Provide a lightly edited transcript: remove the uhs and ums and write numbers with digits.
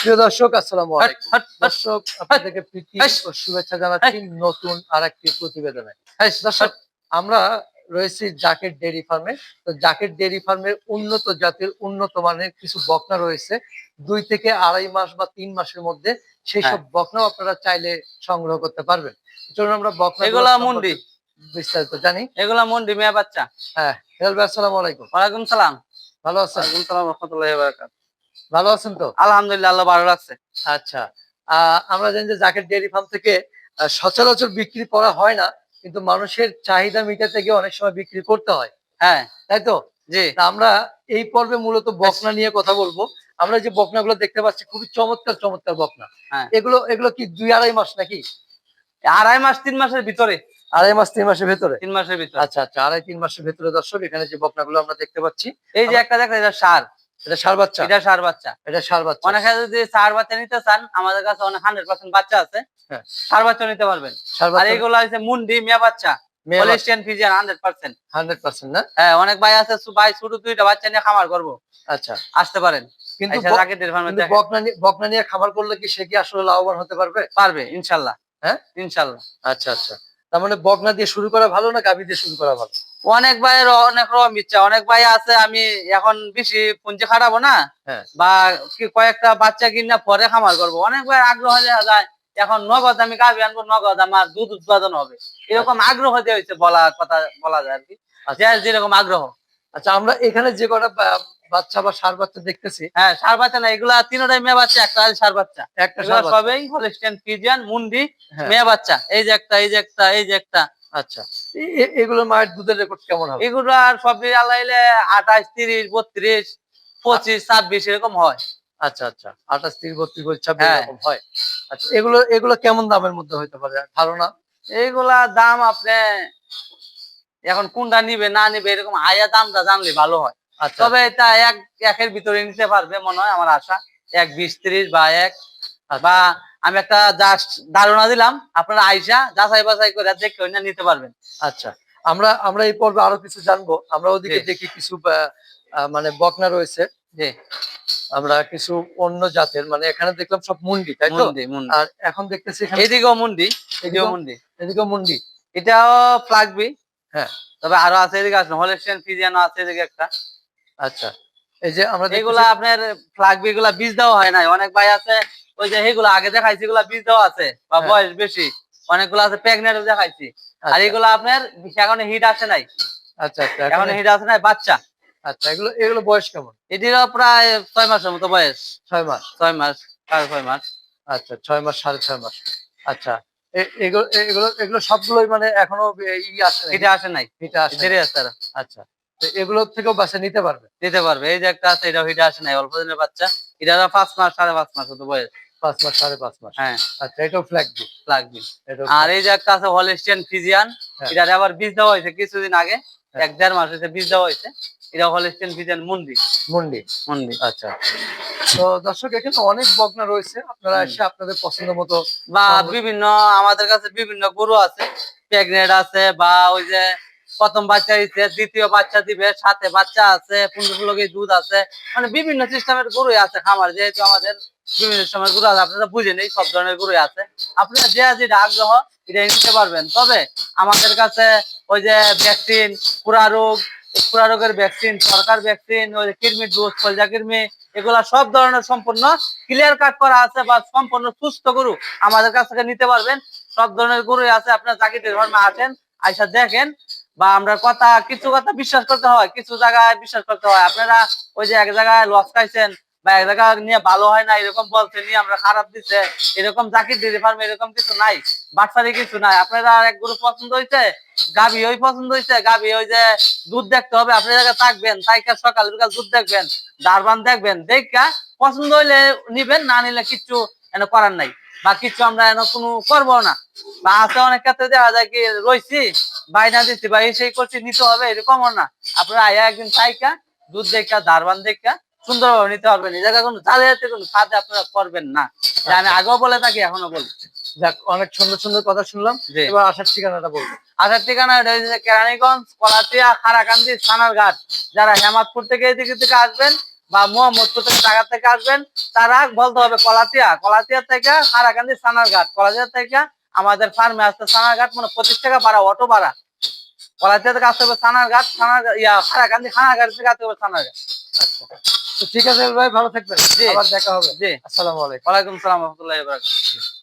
প্রিয় দর্শক, আসসালামু আলাইকুম। দর্শক, আপনাদেরকে প্রীতি ও শুভেচ্ছা জানাচ্ছি নতুন আরেকটি প্রতিবেদনে। দর্শক, আমরা রয়েছি জাকের ডেইরি ফার্মে। তো জাকের ডেইরি ফার্মের উন্নত জাতের উন্নত মানের কিছু বকনা রয়েছে। ২ থেকে ২.৫ মাস বা ৩ মাসের মধ্যে সেই সব বকনাও আপনারা চাইলে সংগ্রহ করতে পারবেন। চলুন আমরা বকনাগুলো এগুলা মুন্ডি, সম্পর্কে বিস্তারিত জানি। এগুলা মুন্ডি মেয়ে বাচ্চা। হ্যাঁ, হেলাল ভাই, আসসালামু আলাইকুম। ওয়ালাইকুম সালাম। ভালো আছেন? ওয়ালাইকুম সালাম রাহমাতুল্লাহি ওয়া বারাকাতুহু। ভালো আছেন তো? আলহামদুলিল্লাহ, আল্লাহ ভালো রাখছে। আচ্ছা। আমরা জানি যে জাকের ডেইরি ফার্ম থেকে সচরাচর বিক্রি করা হয় না। কিন্তু মানুষের চাহিদা মিটাতে গিয়ে অনেক সময় বিক্রি করতে হয়। হ্যাঁ, তাই তো? জি। তা আমরা এই পর্বে মূলত বকনা নিয়ে কথা বলবো। আমরা যে বকনাগুলো দেখতে পাচ্ছি খুবই চমৎকার, চমৎকার বকনা। হ্যাঁ, এগুলো কি ২-২.৫ মাস নাকি? ২.৫ মাস ৩ মাসের ভিতরে। ২.৫ মাস ৩ মাসের ভেতরে? ৩ মাসের ভিতরে। আচ্ছা, আচ্ছা। ২.৫-৩ মাসের ভেতরে দর্শক, এখানে যে বকনাগুলো আমরা দেখতে পাচ্ছি। এই যে আমরা একটা দেখেন, এটা ষাঁড়। এটা ষাঁড় বাচ্চা? এটা ষাঁড় বাচ্চা। এটা ষাঁড় বাচ্চা। অনেকে যদি ষাঁড় বাচ্চা নিতে চান, আমাদের কাছে অনেক 100% বাচ্চা আছে। হ্যাঁ, ষাঁড় বাচ্চা নিতে পারবেন। ষাঁড় আর বাচ্চা এগুলা হচ্ছে মুন্ডি মেয়ে বাচ্চা। মেয়ে বাচ্চা হলিস্টিয়ান ফ্রিজিয়ান 100%। 100% না? হ্যাঁ, অনেক ভাই আছে ভাই ছোট ২ টা বাচ্চা নিয়ে খামার করব। আচ্ছা। আসতে পারেন। কিন্তু আইসা জাকের ডেইরি ফার্মে কিন্তু দেখেন। বকনা নিয়ে খামার করলে কি সে কি আসলে লাভবান হতে পারবে? পারবে ইনশাআল্লাহ। হ্যাঁ? ইনশাআল্লাহ। আচ্ছা, আচ্ছা। তার মানে বকনা দিয়ে শুরু করা ভালো না গাভী দিয়ে শুরু করা ভালো? অনেক ভাইয়ের অনেক রকম ইচ্ছা। অনেক ভাই আছে আমি এখন বেশি পুঁজি খাটাবো না, হ্যাঁ। বা কয়েকটা বাচ্চা কিনা পরে খামার করব। অনেক ভাই আগ্রহ দেখা যায় এখন নগদ আমি গাভী আনবো, নগদ আমার দুধ উৎপাদন হবে। এরকম আগ্রহ দিয়ে হইছে বলা কথা বলা যায় আরকি। যে আচ্ছা, যেরকম আগ্রহ। আচ্ছা। আমরা এখানে যে কটা বাচ্চা বা ষাঁড় বাচ্চা দেখতেছি, হ্যাঁ, ষাঁড় বাচ্চা না, এগুলা তিনটাই মেয়ে বাচ্চা, একটা ষাঁড় বাচ্চা। একটা এগুলা ষাঁড় বাচ্চা। সবই হলিস্টিয়ান ফ্রিজিয়ান মুন্ডি হ্যাঁ। মেয়ে বাচ্চা। এই যে একটা, এই যে একটা, এই যে একটা। আচ্ছা। এগুলোর মায়ের দুধের রেকর্ড কেমন হবে? এগুলো আর সবই আলাইলে ২৮, ৩০, ৩২, ২৫, ২৬ এরকম হয়। আচ্ছা, আচ্ছা। ২৮, ৩০, ৩২, ২৬ হ্যাঁ, এরকম হয়। আচ্ছা, এগুলো কেমন দামের মধ্যে হইতে পারে ধারণা? এইগুলা দাম আপনি এখন কোনটা নিবে না নিবে এরকম আয়া দামটা জানলে ভালো হয়। আচ্ছা, তবে আচ্ছা, এটা একের ভিতরে নিতে পারবে মনে হয়, আমার আশা ১, ২০, ৩০ বা ১। আচ্ছা, বা আচ্ছা, আমি একটা জাস্ট ধারণা দিলাম, আপনারা আইসা যাচাই বাছাই করে দেখে নিতে পারবেন। আচ্ছা। আমরা এই পর্বে আরো কিছু জানবো। আমরা জি, ওদিকে দেখি কিছু মানে বকনা রয়েছে। জি। আমরা কিছু অন্য জাতের, মানে এখানে দেখলাম সব মুন্ডি, তাই তো? মুন্ডি, মুন্ডি। আর এখন দেখতেছি এখানে এদিকেও মুন্ডি, এদিকেও এদিকেও মুন্ডি। এদিকেও মুন্ডি। এটাও ফ্লাগবি। হ্যাঁ, তবে আরো আছে, এদিকে আছে হলিস্টিয়ান ফ্রিজিয়ানও আছে এদিকে একটা। আচ্ছা। এই যে আমরা দেখতেছি এগুলা আপনার ফ্লাগবি, এগুলা বীজ দেওয়া হয় নাই। অনেক ভাই আছে ওই যে এগুলা আগে দেখাইছি, এগুলা বীজ দেওয়া আছে বা হ্যাঁ, বয়স বেশি। অনেকগুলো আছে প্রেগনেন্ট দেখাইছি। আর আচ্ছা, এগুলা আপনার এখনো হিট আসে নাই। আচ্ছা, আচ্ছা। এখনো হিট আসে নাই, বাচ্চা। আচ্ছা, এগুলো বয়স কেমন? এটিরও প্রায় ৬ মাসের মতো বয়স। ৬ মাস। ৬ মাস, ৬.৫ মাস। আচ্ছা, ৬ মাস, ৬.৫ মাস। আচ্ছা। এগুলো সবগুলোই মানে এখনো আসে নাই, হিটে আসে নাই, হিটে আসে দেরি নাই। আছে আরো। আচ্ছা। তো এগুলোর থেকেও বাচ্চা নিতে পারবে? দিতে পারবে। এই যে একটা আছে, এটাও হিটে আসে নাই, অল্প দিনের বাচ্চা। এটারও ৫ মাস, ৫.৫ মাস মতো বয়স। ৫ মাস, ৫.৫ মাস। হ্যাঁ, আচ্ছা, এটাও ফ্ল্যাগবি। লাগবে। এটাও আর ফ্ল্যাগ এই যে একটা আছে হলিস্টিয়ান ফ্রিজিয়ান। হ্যাঁ, এটারে আবার বীজ দেওয়া হয়েছে কিছুদিন আগে। হ্যাঁ। ১-১.৫ মাস হয়েছে বীজ দেওয়া হয়েছে। এটা হলিস্টিয়ান ফ্রিজিয়ান মুন্ডি, মুন্ডি। মুন্ডি। আচ্ছা। তো দর্শক, এখানে অনেক বকনা রয়েছে। আপনারা হুম। এসে আপনাদের পছন্দ মতো বা সংগ্রহ। বিভিন্ন আমাদের কাছে বিভিন্ন গরু আছে। প্রেগনেন্ট আছে, বা ওই যে ১ম বাচ্চা দিচ্ছে, ২য় বাচ্চা দিবে, সাথে বাচ্চা আছে, ১৫-১৬ কেজি দুধ আছে। মানে বিভিন্ন সিস্টেমের গরুই আছে খামার। যেহেতু আমাদের বিভিন্ন সময় গরু আছে, আপনারা বুঝেন এই সব ধরনের গরুই আছে। আপনারা যেটা আগ্রহ এটা নিতে পারবেন। তবে আমাদের কাছে ওই যে ভ্যাকসিন, খুরা রোগ, খুরা রোগের ভ্যাকসিন, সরকার ভ্যাকসিন, ওই কৃমির ডোজ, কলজা কৃমি, এগুলা সব ধরনের সম্পূর্ণ ক্লিয়ার কাট করা আছে, বা সম্পূর্ণ সুস্থ গরু আমাদের কাছ থেকে নিতে পারবেন। সব ধরনের গরুই আছে। আপনার জাকির ডেইরি ফার্মে আসেন, আইসা দেখেন। বা আমরা কথা, কিছু কথা বিশ্বাস করতে হয়, কিছু জায়গায় বিশ্বাস করতে হয়। আপনারা ওই যে এক জায়গায় লস খাইছেন বা এক জায়গায় নিয়ে ভালো হয় না এরকম বলছে, নিয়ে আমরা খারাপ দিচ্ছে, এরকম জাকির ডেইরি ফার্মে এরকম কিছু নাই, বাটফারি কিছু নাই। আপনারা এক গরু পছন্দ হয়েছে, গাভী ওই পছন্দ হয়েছে, গাভী ওই যে দুধ দেখতে হবে, আপনি জায়গায় থাকবেন, তাইকা সকাল বিকাল দুধ দেখবেন, দারবান দেখবেন, দেখা পছন্দ হইলে নিবেন, না নিলে কিচ্ছু এনে করার নাই, বা কিছু আমরা এনে কোনো করবো না। বা আছে অনেক ক্ষেত্রে দেখা যায় কি রয়েছি, বাইনা দিচ্ছি বা এই সেই করছি, নিতে হবে এরকমও না। আপনারা আয়া একদিন তাইকা দুধ দেখা দারবান দেখা সুন্দরভাবে নিতে পারবেন। এই জায়গায় কোনো জালিয়াতি কোনো কাজে আপনারা করবেন না। এটা আমি আগেও বলে থাকি, এখনো বলি। যাক, অনেক সুন্দর, সুন্দর কথা শুনলাম। জি। এবার আসার ঠিকানাটা বলবেন। আসার ঠিকানা কেরানীগঞ্জ, কলাতিয়া, খারাকান্দি, থানার ঘাট। যারা হেমাদপুর থেকে এদিকে থেকে আসবেন বা মোহাম্মদপুর থেকে ঢাকা থেকে আসবেন, তারা বলতে হবে কলাতিয়া থেকে হারাকান্দি সানারঘাট, কলাতিয়া থেকে আমাদের ফার্মে আসতে সানারঘাট, মানে 25 টাকা ভাড়া, অটো ভাড়া। কলাতিয়া থেকে আসতে হবে সানারঘাট, হারাকান্দি হানারঘাট থেকে আসতে হবে সানারঘাট। আচ্ছা, তো ঠিক আছে ভাই, ভালো থাকবেন, জি আবার দেখা হবে। জি, আসসালামু আলাইকুম। ওয়ালাইকুম সালাম রহমতুল্লাহি ওয়া বারাকাতুহু।